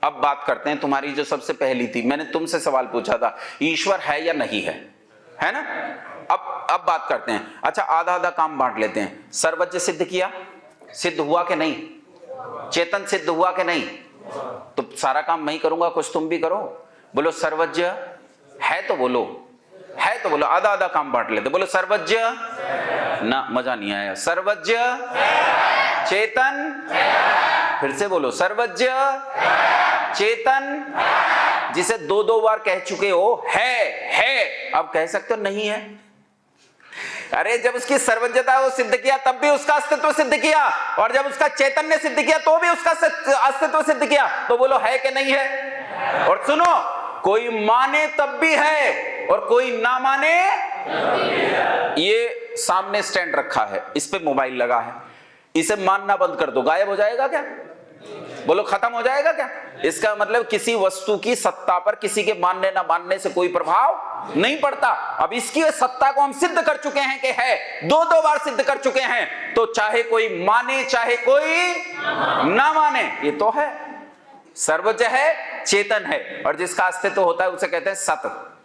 अब बात करते हैं तुम्हारी जो सबसे पहली थी, मैंने तुमसे सवाल पूछा था ईश्वर है या नहीं है ना। अब बात करते हैं। अच्छा आधा आधा काम बांट लेते हैं। सर्वज्ञ सिद्ध किया, सिद्ध हुआ कि नहीं? चेतन सिद्ध हुआ कि नहीं? तो सारा काम मैं ही करूंगा, कुछ तुम भी करो। बोलो सर्वज्ञ है तो बोलो, है तो बोलो। आधा आधा काम बांट लेते। बोलो सर्वज्ञ ना, मजा नहीं आया। सर्वज्ञ चेतन, फिर से बोलो सर्वज्ञ चेतन, जिसे दो दो बार कह चुके हो है, अब कह सकते हो नहीं है। अरे जब उसकी सर्वज्ञता को सिद्ध किया तब भी उसका अस्तित्व सिद्ध किया, और जब उसका चैतन्य सिद्ध किया तो भी उसका अस्तित्व सिद्ध किया। तो बोलो है कि नहीं है? और सुनो, कोई माने तब भी है और कोई ना माने। ये सामने स्टैंड रखा है, इस पे मोबाइल लगा है, इसे मानना बंद कर दो, गायब हो जाएगा क्या? बोलो खत्म हो जाएगा क्या? इसका मतलब किसी वस्तु की सत्ता पर किसी के मानने ना मानने से कोई प्रभाव नहीं पड़ता। अब इसकी सत्ता को हम सिद्ध कर चुके हैं कि है, दो दो बार सिद्ध कर चुके हैं, तो चाहे कोई माने चाहे कोई ना माने, ये तो है। सर्वज्ञ है, चेतन है, और जिसका अस्तित्व होता है उसे कहते हैं सत।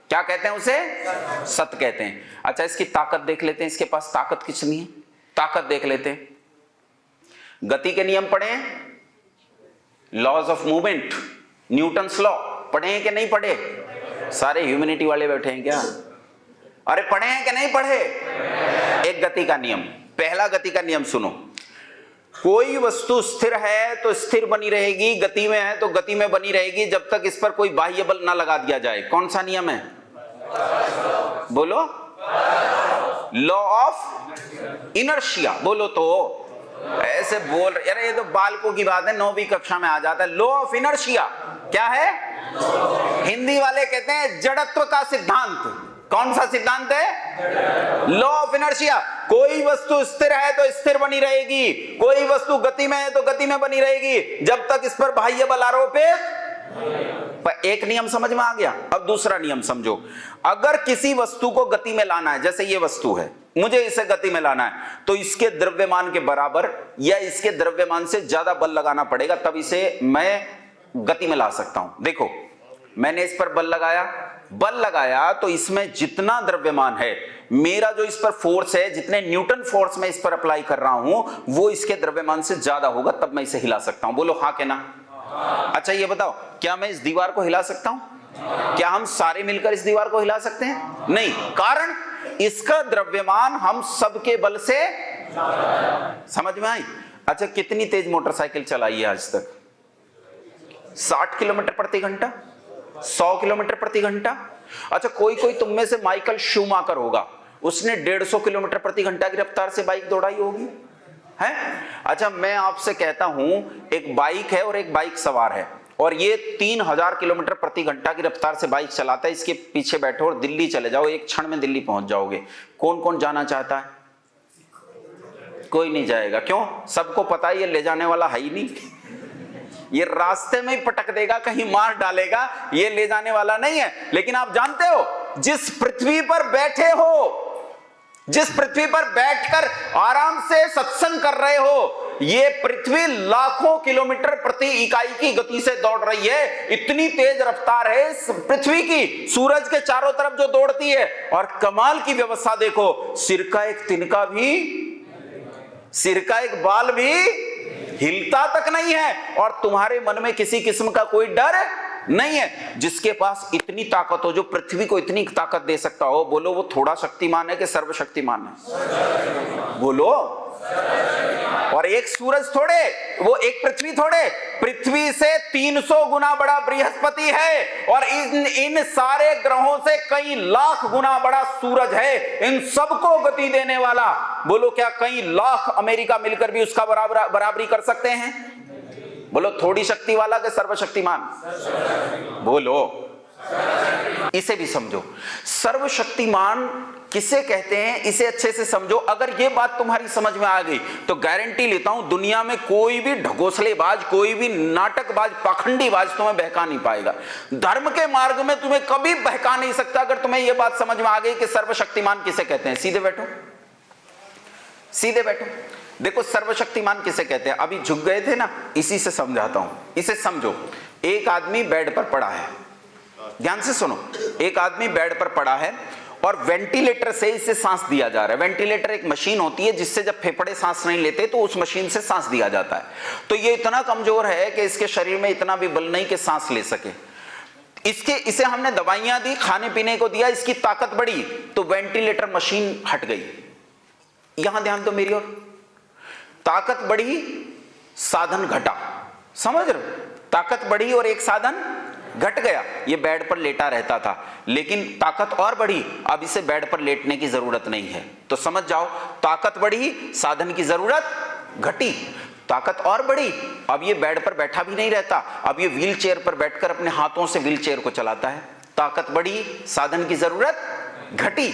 क्या कहते हैं उसे? सत कहते हैं। अच्छा इसकी ताकत देख लेते हैं, इसके पास ताकत कितनी है, ताकत देख लेते हैं। गति के नियम पढ़े हैं, laws of movement, Newton's law पढ़े हैं कि नहीं पढ़े? सारे ह्यूमैनिटी वाले बैठे हैं क्या? अरे पढ़े हैं कि नहीं पढ़े? एक गति का नियम, पहला गति का नियम सुनो। कोई वस्तु स्थिर है तो स्थिर बनी रहेगी, गति में है तो गति में बनी रहेगी, जब तक इस पर कोई बाह्य बल ना लगा दिया जाए। कौन सा नियम है? बोलो लॉ ऑफ इनर्शिया। बोलो तो ऐसे बोल रहे, अरे ये तो बालकों की बात है, 9वीं कक्षा में आ जाता है। लॉ ऑफ इनर्शिया क्या है? हिंदी वाले कहते हैं जड़त्व का सिद्धांत। कौन सा सिद्धांत है? Law of inertia. कोई वस्तु स्थिर है तो स्थिर बनी रहेगी, कोई वस्तु गति में है तो गति में बनी रहेगी, जब तक इस पर बाह्य बल आरोपित। पर एक नियम समझ में आ गया। अब दूसरा नियम समझो। अगर किसी वस्तु को गति में लाना है, जैसे ये वस्तु है, मुझे इसे गति में लाना है, तो इसके द्रव्यमान के बराबर या इसके द्रव्यमान से ज्यादा बल लगाना पड़ेगा, तब इसे मैं गति में ला सकता हूं। देखो मैंने इस पर बल लगाया तो इसमें जितना द्रव्यमान है, मेरा जो इस पर फोर्स है, जितने न्यूटन फोर्स में इस पर अप्लाई कर रहा हूं, वो इसके द्रव्यमान से ज्यादा होगा, तब मैं इसे हिला सकता हूं। बोलो हाँ के ना? अच्छा ये बताओ, क्या मैं इस दीवार को हिला सकता हूं? क्या हम सारे मिलकर इस दीवार को हिला सकते हैं? नहीं। कारण इसका द्रव्यमान हम सबके बल से। समझ में आई? अच्छा कितनी तेज मोटरसाइकिल चलाई है आज तक? 60 किलोमीटर प्रति घंटा, 100 किलोमीटर प्रति घंटा। अच्छा कोई तुम में से माइकल शूमाकर होगा, उसने 150 किलोमीटर प्रति घंटा की रफ्तार से बाइक दौड़ाई होगी, है? अच्छा मैं आपसे कहता हूं, एक बाइक है और एक बाइक सवार है, और ये 3000 किलोमीटर प्रति घंटा की रफ्तार से बाइक चलाता है। इसके पीछे बैठो और दिल्ली चले जाओ, एक क्षण में दिल्ली पहुंच जाओगे। कौन कौन जाना चाहता है? कोई नहीं जाएगा। क्यों? सबको पता है ये ले जाने वाला है ही नहीं, ये रास्ते में ही पटक देगा, कहीं मार डालेगा, ये ले जाने वाला नहीं है। लेकिन आप जानते हो, जिस पृथ्वी पर बैठे हो, जिस पृथ्वी पर बैठकर आराम से सत्संग कर रहे हो, ये पृथ्वी लाखों किलोमीटर प्रति इकाई की गति से दौड़ रही है। इतनी तेज रफ्तार है इस पृथ्वी की, सूरज के चारों तरफ जो दौड़ती है। और कमाल की व्यवस्था देखो, सिर का एक तिनका भी, सिर का एक बाल भी हिलता तक नहीं है, और तुम्हारे मन में किसी किस्म का कोई डर नहीं है। जिसके पास इतनी ताकत हो, जो पृथ्वी को इतनी ताकत दे सकता हो, बोलो वो थोड़ा शक्तिमान है कि सर्वशक्तिमान है? बोलो। और एक सूरज थोड़े, वो एक पृथ्वी थोड़े, पृथ्वी से 300 गुना बड़ा बृहस्पति है, और इन सारे ग्रहों से कई लाख गुना बड़ा सूरज है, इन सबको गति देने वाला। बोलो क्या कई लाख अमेरिका मिलकर भी उसका बराबरी कर सकते हैं? बोलो थोड़ी शक्ति वाला के सर्वशक्तिमान? बोलो। इसे भी समझो, सर्वशक्तिमान किसे कहते हैं, इसे अच्छे से समझो। अगर ये बात तुम्हारी समझ में आ गई तो गारंटी लेता हूं, दुनिया में कोई भी ढकोसलेबाज, कोई भी नाटकबाज, पाखंडीबाज तुम्हें बहका नहीं पाएगा। धर्म के मार्ग में तुम्हें कभी बहका नहीं सकता, अगर तुम्हें यह बात समझ में आ गई कि सर्वशक्तिमान किसे कहते हैं। सीधे बैठो, सीधे बैठो। देखो सर्वशक्तिमान किसे कहते हैं, अभी झुक गए थे ना, इसी से समझाता हूं, इसे समझो। एक आदमी बेड पर पड़ा है, ध्यान से सुनो, एक आदमी बेड पर पड़ा है और वेंटिलेटर से इसे सांस दिया जा रहा है। वेंटिलेटर एक मशीन होती है जिससे जब फेफड़े सांस नहीं लेते तो उस मशीन से सांस दिया जाता है। तो ये इतना कमजोर है कि इसके शरीर में इतना भी बल नहीं कि सांस ले सके। इसे हमने दवाइयां दी, खाने पीने को दिया, इसकी ताकत बढ़ी तो वेंटिलेटर मशीन हट गई। यहां ध्यान दो मेरी ओर, ताकत बढ़ी, साधन घटा, समझ रहे हो? ताकत बढ़ी और एक साधन घट गया। ये बेड पर लेटा रहता था, लेकिन ताकत और बढ़ी, अब इसे बेड पर लेटने की जरूरत नहीं है। तो समझ जाओ, ताकत बढ़ी, साधन की जरूरत घटी। ताकत और बढ़ी, अब ये बेड पर बैठा भी नहीं रहता, अब ये व्हील चेयर पर बैठकर अपने हाथों से व्हील चेयर को चलाता है। ताकत बढ़ी, साधन की जरूरत घटी।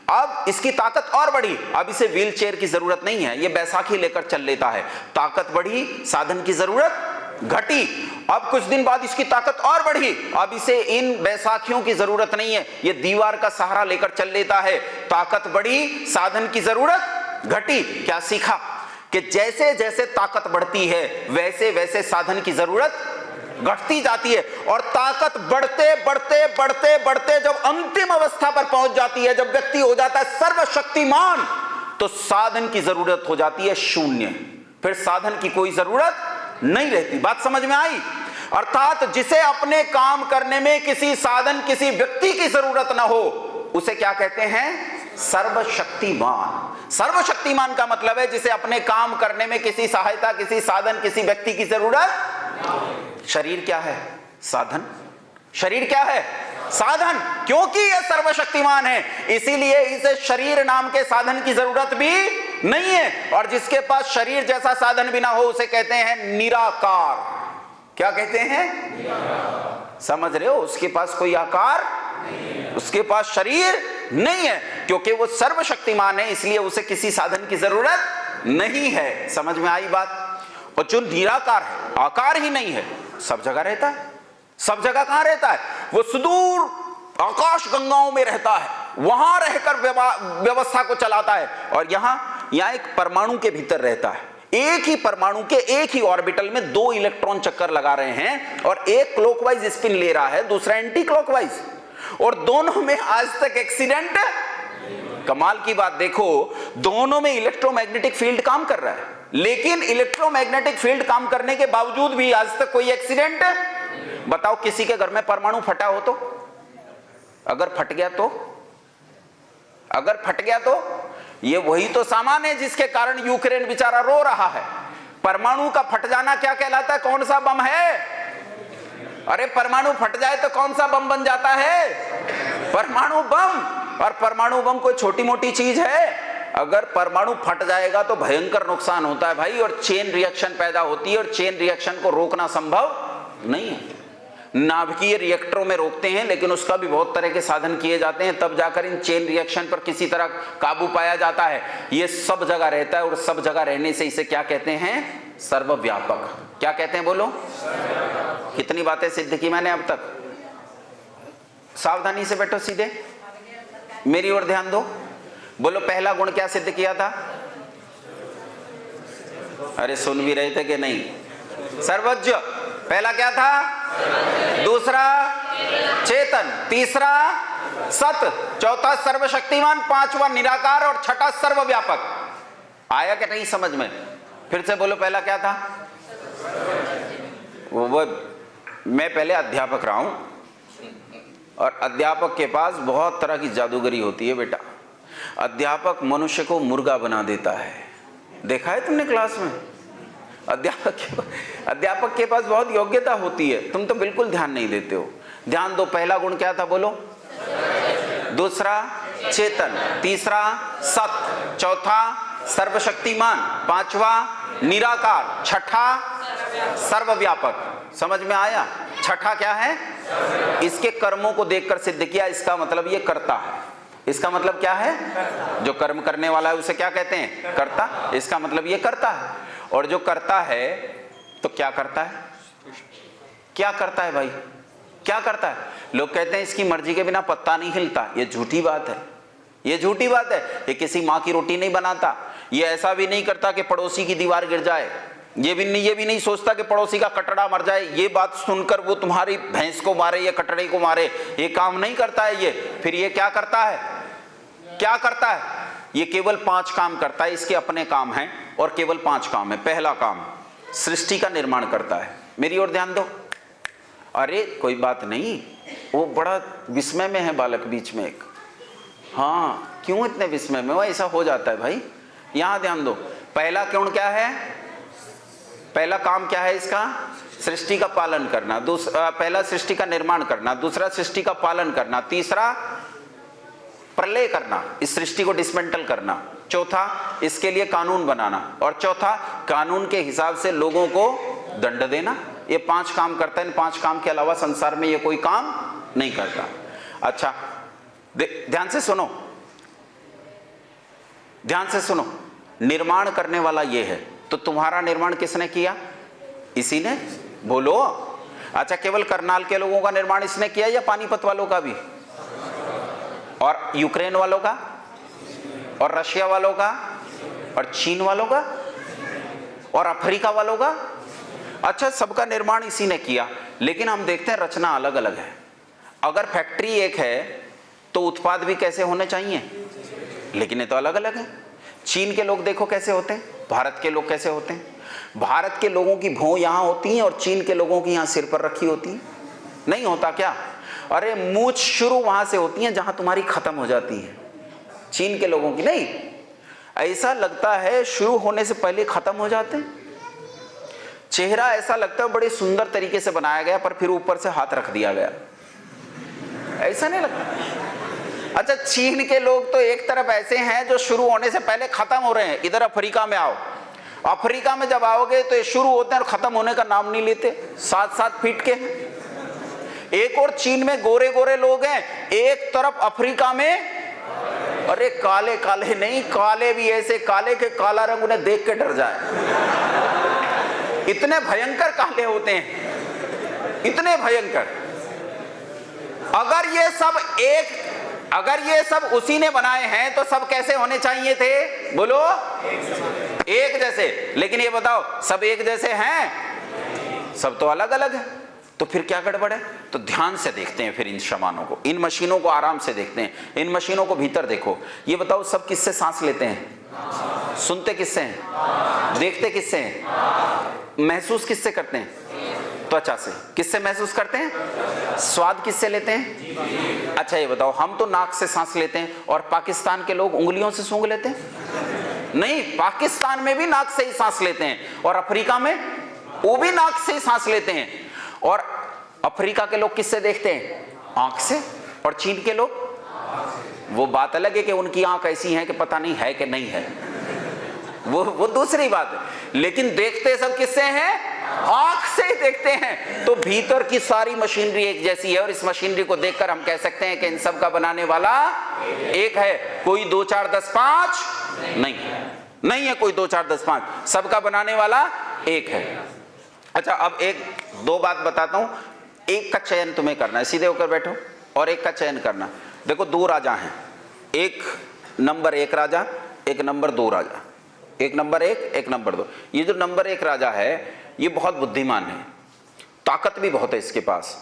अब इसकी ताकत और बढ़ी, अब इसे व्हील चेयर की जरूरत नहीं है, ये बैसाखी लेकर चल लेता है। ताकत बढ़ी, साधन की जरूरत घटी। अब कुछ दिन बाद इसकी ताकत और बढ़ी, अब इसे इन बैसाखियों की जरूरत नहीं है, ये दीवार का सहारा लेकर चल लेता है। ताकत बढ़ी, साधन की जरूरत घटी। क्या सीखा? कि जैसे जैसे ताकत बढ़ती है वैसे वैसे साधन की जरूरत घटती जाती है। और ताकत बढ़ते बढ़ते बढ़ते बढ़ते जब अंतिम अवस्था पर पहुंच जाती है, जब व्यक्ति हो जाता है सर्वशक्तिमान, तो साधन की जरूरत हो जाती है शून्य। फिर साधन की कोई जरूरत नहीं रहती। बात समझ में आई? अर्थात जिसे अपने काम करने में किसी साधन, किसी व्यक्ति की जरूरत ना हो, उसे क्या कहते हैं? सर्वशक्तिमान। सर्वशक्तिमान का मतलब है जिसे अपने काम करने में किसी सहायता, किसी साधन, किसी व्यक्ति की जरूरत। शरीर क्या है? साधन। शरीर क्या है? साधन। क्योंकि यह सर्वशक्तिमान है, इसीलिए इसे शरीर नाम के साधन की जरूरत भी नहीं है। और जिसके पास शरीर जैसा साधन भी ना हो उसे कहते हैं निराकार। क्या कहते हैं? समझ रहे हो? उसके पास कोई आकार, उसके पास शरीर नहीं है, क्योंकि वो सर्वशक्तिमान है, इसलिए उसे किसी साधन की जरूरत नहीं है। समझ में आई बात? और जो निराकार है, आकार ही नहीं है, सब जगह रहता है। सब जगह कहां रहता है? वो सुदूर आकाश गंगाओं में रहता है, वहां रहकर व्यवस्था को चलाता है। और यहां एक परमाणु के भीतर रहता है। एक ही परमाणु के एक ही ऑर्बिटल में दो इलेक्ट्रॉन चक्कर लगा रहे हैं, और एक क्लॉकवाइज स्पिन ले रहा है, दूसरा एंटी क्लॉकवाइज, और दोनों में आज तक एक्सीडेंट। कमाल की बात देखो, दोनों में इलेक्ट्रोमैग्नेटिक फील्ड काम कर रहा है, लेकिन इलेक्ट्रोमैग्नेटिक फील्ड काम करने के बावजूद भी आज तक कोई एक्सीडेंट। बताओ किसी के घर में परमाणु फटा हो तो? अगर फट गया तो? अगर फट गया तो? ये वही तो सामान है जिसके कारण यूक्रेन बेचारा रो रहा है। परमाणु का फट जाना क्या कहलाता है? कौन सा बम है? अरे परमाणु फट जाए तो कौन सा बम बन जाता है? परमाणु बम। और परमाणु बम कोई छोटी मोटी चीज है? अगर परमाणु फट जाएगा तो भयंकर नुकसान होता है भाई, और चेन रिएक्शन पैदा होती है, और चेन रिएक्शन को रोकना संभव नहीं है। नाभिकीय रिएक्टरों में रोकते हैं, लेकिन उसका भी बहुत तरह के साधन किए जाते हैं, तब जाकर इन चेन रिएक्शन पर किसी तरह काबू पाया जाता है। ये सब जगह रहता है, और सब जगह रहने से इसे क्या कहते हैं? सर्वव्यापक। क्या कहते हैं बोलो? कितनी बातें सिद्ध की मैंने अब तक? सावधानी से बैठो, सीधे मेरी ओर ध्यान दो। बोलो पहला गुण क्या सिद्ध किया था? अरे सुन भी रहे थे कि नहीं? सर्वज्ञ। पहला क्या था? दूसरा चेतन, तीसरा सत, चौथा सर्वशक्तिमान, पांचवा निराकार, और छठा सर्वव्यापक। आया क्या नहीं समझ में? फिर से बोलो पहला क्या था? वो मैं पहले अध्यापक रहा हूं, और अध्यापक के पास बहुत तरह की जादूगरी होती है बेटा। अध्यापक मनुष्य को मुर्गा बना देता है। देखा है तुमने क्लास में? अध्यापक के पास बहुत योग्यता होती है, तुम तो बिल्कुल ध्यान नहीं देते हो। ध्यान दो, पहला गुण क्या था बोलो? दूसरा चेतन, तीसरा सत, चौथा सर्वशक्तिमान, पांचवा निराकार, छठा सर्वव्यापक। समझ में आया? छठा क्या है? इसके कर्मों को देखकर सिद्ध किया, इसका मतलब ये करता है। इसका मतलब क्या है? जो कर्म करने वाला है उसे क्या कहते हैं? कर्ता। इसका मतलब ये करता है। और जो करता है तो क्या करता है? क्या करता है भाई? क्या करता है? लोग कहते हैं इसकी मर्जी के बिना पत्ता नहीं हिलता। ये झूठी बात है, ये झूठी बात है। ये किसी माँ की रोटी नहीं बनाता, ये ऐसा भी नहीं करता कि पड़ोसी की दीवार गिर जाए, ये भी नहीं सोचता कि पड़ोसी का कटड़ा मर जाए, ये बात सुनकर वो तुम्हारी भैंस को मारे या कटड़े को मारे, ये काम नहीं करता है ये। फिर ये क्या करता है, क्या करता है? ये केवल 5 काम करता है, इसके अपने काम हैं और केवल 5 काम है। पहला काम, सृष्टि का निर्माण करता है। मेरी ओर ध्यान दो। अरे कोई बात नहीं, वो बड़ा विस्मय में है बालक बीच में एक। हाँ, क्यों इतने विस्मय में? वो ऐसा हो जाता है भाई। यहां ध्यान दो। पहला गुण क्या है? पहला काम क्या है इसका? सृष्टि का पालन करना। पहला सृष्टि का निर्माण करना, दूसरा सृष्टि का पालन करना, तीसरा प्रलय करना, इस सृष्टि को डिसमेंटल करना, चौथा इसके लिए कानून बनाना, और चौथा कानून के हिसाब से लोगों को दंड देना। ये 5 काम करता है। इन 5 काम के अलावा संसार में ये कोई काम नहीं करता। अच्छा ध्यान से सुनो, ध्यान से सुनो। निर्माण करने वाला ये है, तो तुम्हारा निर्माण किसने किया? इसी ने। बोलो। अच्छा, केवल करनाल के लोगों का निर्माण इसने किया या पानीपत वालों का भी, और यूक्रेन वालों का, और रशिया वालों का, और चीन वालों का, और अफ्रीका वालों का? अच्छा, सबका निर्माण इसी ने किया। लेकिन हम देखते हैं रचना अलग अलग है। अगर फैक्ट्री एक है तो उत्पाद भी कैसे होने चाहिए, लेकिन ये तो अलग अलग है। चीन के लोग देखो कैसे होते हैं, भारत के लोग कैसे होते हैं। भारत के लोगों की भौं यहां होती है और चीन के लोगों की यहां सिर पर रखी होती है। नहीं होता क्या? अरे मूंछ शुरू वहां से होती है जहां तुम्हारी खत्म हो जाती है, चीन के लोगों की नहीं। ऐसा लगता है शुरू होने से पहले खत्म हो जाते हैं। चेहरा ऐसा लगता है बड़े सुंदर तरीके से बनाया गया, पर फिर ऊपर से हाथ रख दिया गया, ऐसा नहीं लगता? अच्छा, चीन के लोग तो एक तरफ ऐसे हैं जो शुरू होने से पहले खत्म हो रहे हैं। इधर अफ्रीका में आओ, अफ्रीका में जब आओगे तो ये शुरू होते हैं और खत्म होने का नाम नहीं लेते। 7-7 फीट के। एक और चीन में गोरे गोरे लोग हैं, एक तरफ अफ्रीका में अरे काले काले नहीं, काले भी ऐसे काले के काला रंग उन्हें देख के डर जाए, इतने भयंकर काले होते हैं, इतने भयंकर। अगर ये सब उसी ने बनाए हैं तो सब कैसे होने चाहिए थे? बोलो। एक जैसे। लेकिन ये बताओ, सब एक जैसे हैं? सब तो अलग अलग है। तो फिर क्या गड़बड़ है? तो ध्यान से देखते हैं फिर इन सामानों को, इन मशीनों को आराम से देखते हैं। इन मशीनों को भीतर देखो। ये बताओ, सब किससे सांस लेते हैं? सुनते किससे हैं? देखते किससे हैं? महसूस किससे करते हैं? त्वचा से। किससे महसूस करते हैं? स्वाद किससे लेते हैं? अच्छा ये बताओ, हम तो नाक से सांस लेते हैं और पाकिस्तान के लोग उंगलियों से सूंघ लेते हैं? नहीं, पाकिस्तान में भी नाक से ही सांस लेते हैं, और अफ्रीका में वो भी नाक से ही सांस लेते हैं। और अफ्रीका के लोग किससे देखते हैं? आंख से। और चीन के लोग? वो बात अलग है कि उनकी आंख ऐसी है कि पता नहीं है कि नहीं है, वो दूसरी बात है। लेकिन देखते सब किससे हैं? आंख से ही देखते हैं। तो भीतर की सारी मशीनरी एक जैसी है, और इस मशीनरी को देखकर हम कह सकते हैं कि इन सब का बनाने वाला एक है। कोई 2 4 10 5 नहीं है, कोई 2 4 10 5, सबका बनाने वाला एक है। अच्छा, अब 1-2 बात बताता हूं। एक का चयन तुम्हें करना है, सीधे होकर बैठो, और एक का चयन करना। देखो 2 राजा हैं, एक नंबर 1 राजा, एक नंबर 2 राजा। एक नंबर 1, एक नंबर 2। ये जो नंबर 1 राजा है ये बहुत बुद्धिमान है, ताकत भी बहुत है इसके पास,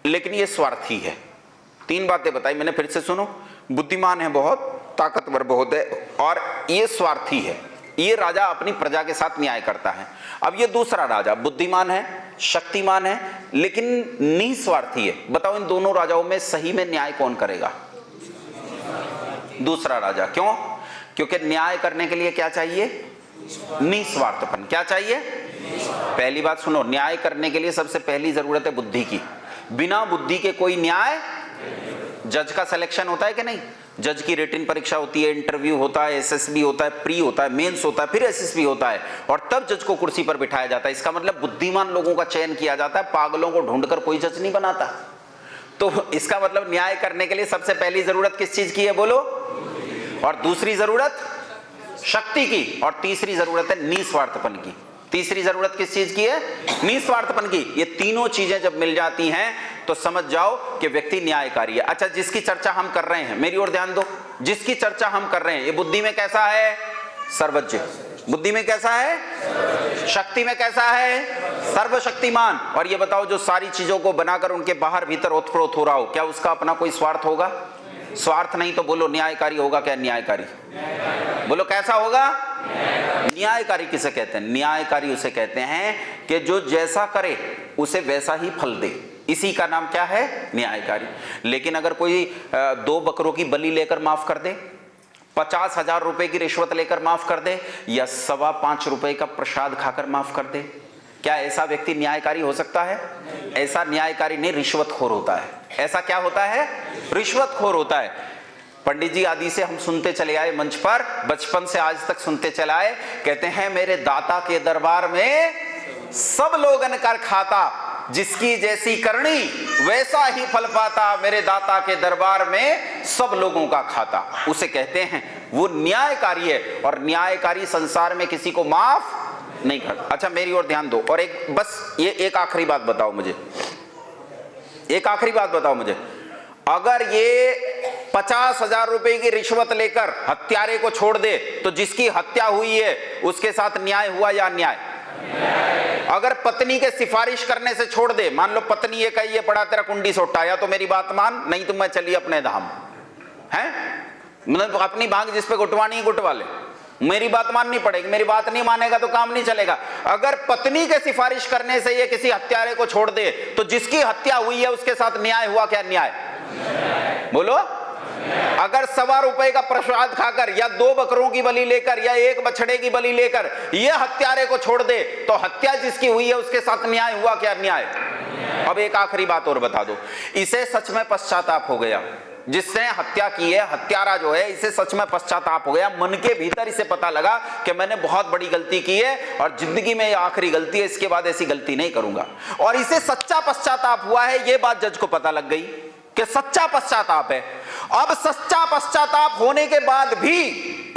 लेकिन ये स्वार्थी है। 3 बातें बताई मैंने, फिर से सुनो। बुद्धिमान है बहुत, ताकतवर बहुत है, और ये स्वार्थी है। ये राजा अपनी प्रजा के साथ न्याय करता है। अब ये दूसरा राजा बुद्धिमान है, शक्तिमान है, लेकिन निस्वार्थी है। बताओ इन दोनों राजाओं में सही में न्याय कौन करेगा? दूसरा राजा। क्यों? क्योंकि न्याय करने के लिए क्या चाहिए? निस्वार्थपन। क्या चाहिए? पहली बात सुनो, न्याय करने के लिए सबसे पहली जरूरत है बुद्धि की। बिना बुद्धि के कोई न्याय। जज का सिलेक्शन होता है कि नहीं? जज की रिटन परीक्षा होती है, इंटरव्यू होता है, एसएसबी होता है, प्री होता है, मेंस होता है, फिर एसएसबी होता है, और तब जज को कुर्सी पर बिठाया जाता है। इसका मतलब बुद्धिमान लोगों का चयन किया जाता है, पागलों को ढूंढकर कोई जज नहीं बनाता। तो इसका मतलब न्याय करने के लिए सबसे पहली जरूरत किस चीज की है? बोलो। और दूसरी जरूरत शक्ति की, और तीसरी जरूरत है निस्वार्थपन की। तीसरी जरूरत किस चीज की है? निस्वार्थपन की। ये तीनों चीजें जब मिल जाती हैं तो समझ जाओ कि व्यक्ति न्यायकारी है। अच्छा, जिसकी चर्चा हम कर रहे हैं, मेरी ओर ध्यान दो, जिसकी चर्चा हम कर रहे हैं ये बुद्धि में कैसा है? सर्वज्ञ। बुद्धि में कैसा है? शक्ति में कैसा है? सर्वशक्तिमान। और ये बताओ, जो सारी चीजों को बनाकर उनके बाहर भीतर ओतप्रोत हो रहा हो, क्या उसका अपना कोई स्वार्थ होगा? स्वार्थ नहीं तो बोलो न्यायकारी होगा क्या? न्यायकारी। बोलो कैसा होगा? न्यायकारी किसे कहते हैं? न्यायकारी उसे कहते हैं कि जो जैसा करे उसे वैसा ही फल दे, इसी का नाम क्या है? न्यायकारी। लेकिन अगर कोई 2 बकरों की बलि लेकर माफ कर दे, 50,000 रुपए की रिश्वत लेकर माफ कर दे, या 5.25 रुपए का प्रसाद खाकर माफ कर दे, क्या ऐसा व्यक्ति न्यायकारी हो सकता है? ऐसा न्यायकारी नहीं, रिश्वतखोर होता है। ऐसा क्या होता है? रिश्वतखोर होता है। पंडित जी आदि से हम सुनते चले आए मंच पर, बचपन से आज तक सुनते चले आए, कहते हैं मेरे दाता के दरबार में सब लोगन कर खाता, जिसकी जैसी करनी वैसा ही फल पाता, मेरे दाता के दरबार में सब लोगों का खाता। उसे कहते हैं वो न्यायकारी है, और न्यायकारी संसार में किसी को माफ नहीं करता। अच्छा मेरी ओर ध्यान दो, और एक बस ये एक आखिरी बात बताओ मुझे, एक आखिरी बात बताओ मुझे, अगर ये 50,000 रुपए की रिश्वत लेकर हत्यारे को छोड़ दे तो जिसकी हत्या हुई है उसके साथ न्याय हुआ या अन्याय? अगर पत्नी के सिफारिश करने से छोड़ दे, मान लो पत्नी ये कही ये पड़ा तेरा कुंडी सोटा, या तो मेरी बात मान, नहीं तो मैं चली अपने धाम, है मतलब अपनी भांग जिस पे गुटवानी गुटवा ले, मेरी बात माननी पड़ेगी, मेरी बात नहीं मानेगा तो काम नहीं चलेगा। अगर पत्नी के सिफारिश करने से ये किसी हत्यारे को छोड़ दे तो जिसकी हत्या हुई है उसके साथ न्याय हुआ क्या? न्याय। बोलो। अगर 1.25 रुपए का प्रसाद खाकर, या 2 बकरों की बलि लेकर, या 1 बछड़े की बलि लेकर ये हत्यारे को छोड़ दे तो हत्या जिसकी हुई है उसके साथ न्याय हुआ क्या? न्याय। अब एक आखिरी बात और बता दो, इसे सच में पश्चाताप हो गया, जिसने हत्या की है, हत्यारा जो है, इसे सच में पश्चाताप हो गया, मन के भीतर इसे पता लगा कि मैंने बहुत बड़ी गलती की है और जिंदगी में ये आखिरी गलती है, इसके बाद ऐसी गलती नहीं करूंगा, और इसे सच्चा पश्चाताप हुआ है, ये बात जज को पता लग गई कि सच्चा पश्चाताप है। अब सच्चा पश्चाताप होने के बाद भी,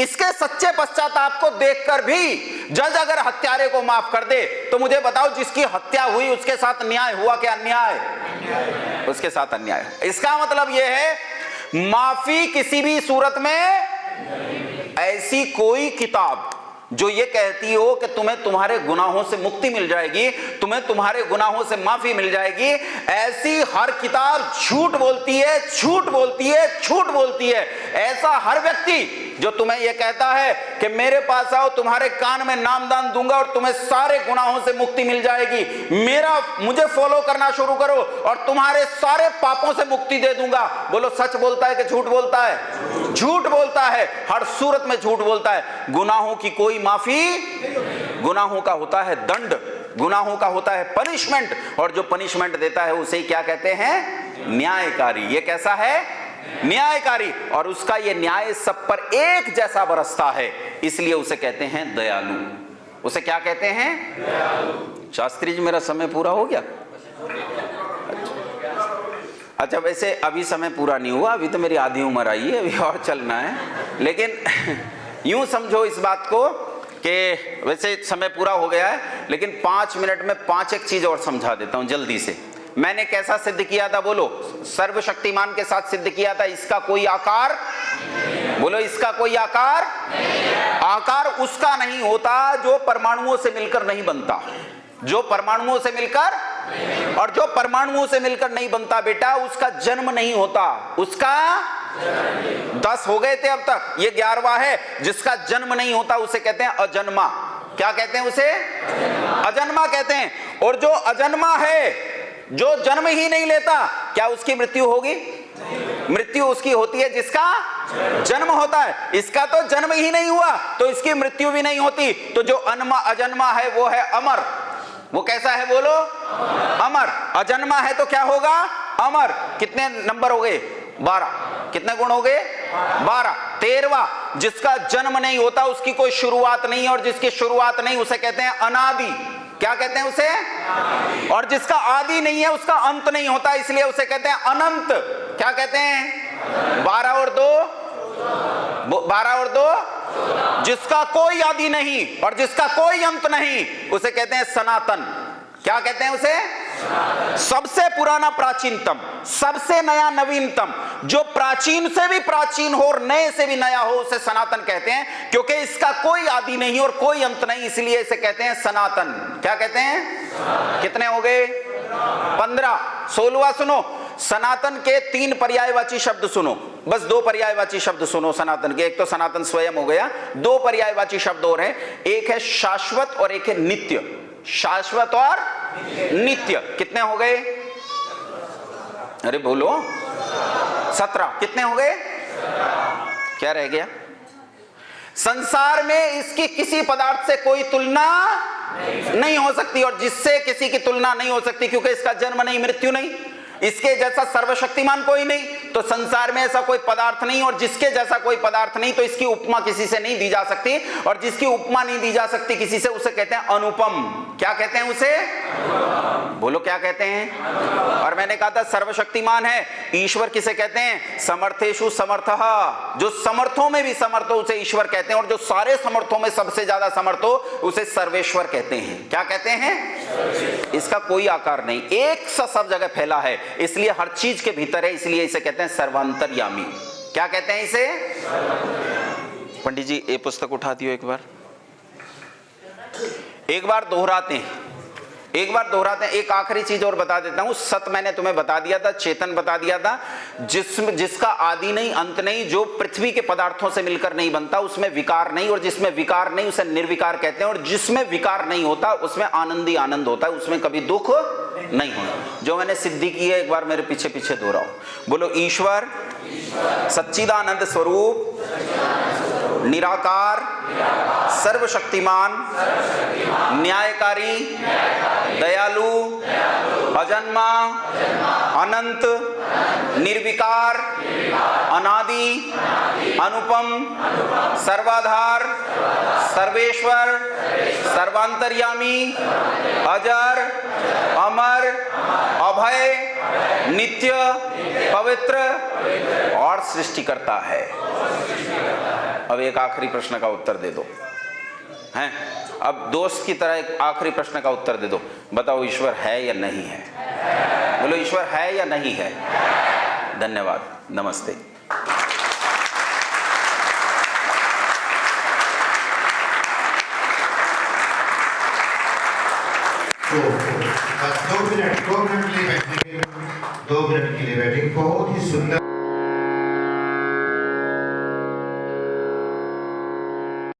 इसके सच्चे पश्चाताप को देखकर भी जज अगर हत्यारे को माफ कर दे तो मुझे बताओ जिसकी हत्या हुई उसके साथ न्याय हुआ क्या? अन्याय। उसके साथ अन्याय। इसका मतलब यह है माफी किसी भी सूरत में, ऐसी कोई किताब जो ये कहती हो कि तुम्हें तुम्हारे गुनाहों से मुक्ति मिल जाएगी, तुम्हें तुम्हारे गुनाहों से माफी मिल जाएगी, ऐसी हर किताब झूठ बोलती है, झूठ बोलती है, झूठ बोलती है। ऐसा हर व्यक्ति जो तुम्हें यह कहता है कि मेरे पास आओ, तुम्हारे कान में नामदान दूंगा और तुम्हें सारे गुनाहों से मुक्ति मिल जाएगी, मुझे फॉलो करना शुरू करो और तुम्हारे सारे पापों से मुक्ति दे दूंगा, बोलो सच बोलता है कि झूठ बोलता है? झूठ बोलता है, हर सूरत में झूठ बोलता है। गुनाहों की कोई माफी, गुनाहों का होता है दंड, गुनाहों का होता है पनिशमेंट, और जो पनिशमेंट देता है उसे क्या कहते हैं? न्यायकारी। ये कैसा है? न्यायकारी। और उसका ये न्याय सब पर एक जैसा बरसता है, इसलिए उसे कहते हैं दयालु। उसे क्या कहते हैं? दयालु। शास्त्री जी मेरा समय पूरा हो गया? अच्छा वैसे अभी समय पूरा नहीं हुआ, अभी तो मेरी आधी उम्र आई है, अभी और चलना है, लेकिन यूं समझो इस बात को कि वैसे समय पूरा हो गया है, लेकिन 5 मिनट में 5 एक चीज और समझा देता हूं जल्दी से। मैंने कैसा सिद्ध किया था? बोलो, सर्वशक्तिमान के साथ सिद्ध किया था। इसका कोई आकार, बोलो इसका कोई आकार, आकार उसका नहीं होता जो परमाणुओं से मिलकर नहीं बनता, जो परमाणुओं से मिलकर, और जो परमाणुओं से मिलकर नहीं बनता बेटा उसका जन्म नहीं होता। उसका 10 हो गए थे अब तक, ये 11वां है। जिसका जन्म नहीं होता उसे कहते हैं अजन्मा। क्या कहते हैं उसे? अजन्मा कहते हैं। और जो अजन्मा है, जो जन्म ही नहीं लेता, क्या उसकी मृत्यु होगी? मृत्यु उसकी होती है जिसका जन्म होता है। इसका तो जन्म ही नहीं हुआ तो इसकी मृत्यु भी नहीं होती। तो जो अजन्मा है वो है अमर। वो कैसा है बोलो? अमर। अजन्मा है तो क्या होगा? अमर। कितने नंबर हो गए? 12। कितने गुण हो गए? 12। 13वां, जिसका जन्म नहीं होता उसकी कोई शुरुआत नहीं है, और जिसकी शुरुआत नहीं उसे कहते हैं अनादि। क्या कहते हैं उसे? और जिसका आदि नहीं है उसका अंत नहीं होता, इसलिए उसे कहते हैं अनंत। क्या कहते हैं? 12 और 2, 12 और 2, जिसका कोई आदि नहीं और जिसका कोई अंत नहीं उसे कहते हैं सनातन। क्या कहते हैं उसे? सबसे पुराना प्राचीनतम, सबसे नया नवीनतम, जो प्राचीन से भी प्राचीन हो और नए से भी नया हो उसे सनातन कहते हैं, क्योंकि इसका कोई आदि नहीं और कोई अंत नहीं, इसलिए इसे कहते हैं सनातन। क्या कहते हैं? कितने हो गए? 15। 16वां सुनो, सनातन के 3 पर्यायवाची शब्द सुनो, बस 2 पर्यायवाची शब्द सुनो सनातन के। एक तो सनातन स्वयं हो गया, 2 पर्यायवाची शब्द और हैं, एक है शाश्वत और एक है नित्य। शाश्वत और नित्य कितने हो गए? अरे बोलो 17। कितने हो गए? क्या रह गया? संसार में इसकी किसी पदार्थ से कोई तुलना नहीं हो सकती, और जिससे किसी की तुलना नहीं हो सकती क्योंकि इसका जन्म नहीं, मृत्यु नहीं, इसके जैसा सर्वशक्तिमान कोई नहीं, तो संसार में ऐसा कोई पदार्थ नहीं, और जिसके जैसा कोई पदार्थ नहीं तो इसकी उपमा किसी से नहीं दी जा सकती, और जिसकी उपमा नहीं दी जा सकती किसी से उसे कहते हैं अनुपम। क्या कहते हैं उसे? बोलो क्या कहते हैं? और मैंने कहा था सर्वशक्तिमान है। ईश्वर किसे कहते हैं? समर्थेषु समर्थः, जो समर्थों में भी समर्थ हो उसे ईश्वर कहते हैं, और जो सारे समर्थों में सबसे ज्यादा समर्थ हो उसे सर्वेश्वर कहते हैं। क्या कहते हैं? इसका कोई आकार नहीं, एक सा सब जगह फैला है, इसलिए हर चीज के भीतर है, इसलिए इसे कहते हैं सर्वांतर्यामी। क्या कहते हैं इसे? पंडित जी ये पुस्तक उठा दियो एक बार दोहराते हैं, एक बार दोहराते हैं। एक आखिरी चीज और बता देता हूं, सत मैंने तुम्हें बता दिया था, चेतन बता दिया था, जिसका आदि नहीं अंत नहीं, जो पृथ्वी के पदार्थों से मिलकर नहीं बनता उसमें विकार नहीं, और जिसमें विकार नहीं उसे निर्विकार कहते हैं, और जिसमें विकार नहीं होता उसमें आनंद ही आनंद होता है, उसमें कभी दुख नहीं होता। जो मैंने सिद्धि की है एक बार मेरे पीछे पीछे दोहराओ। बोलो ईश्वर सच्चिदानंद स्वरूप, निराकार, सर्वशक्तिमान, न्यायकारी, दयालु, अजन्मा, अनंत, निर्विकार, अनादि, अनुपम, सर्वाधार, सर्वेश्वर, सर्वांतर्यामी, अजर, अमर, अभय, नित्य, पवित्र और सृष्टि करता है। अब एक आखिरी प्रश्न का उत्तर दे दो, हैं? अब दोस्त की तरह एक आखिरी प्रश्न का उत्तर दे दो, बताओ ईश्वर है या नहीं है? बोलो ईश्वर है या नहीं है? धन्यवाद, नमस्ते। तो 2 मिनट के लिए बैठेंगे, 2 मिनट के लिए बैठेंगे। बहुत ही सुंदर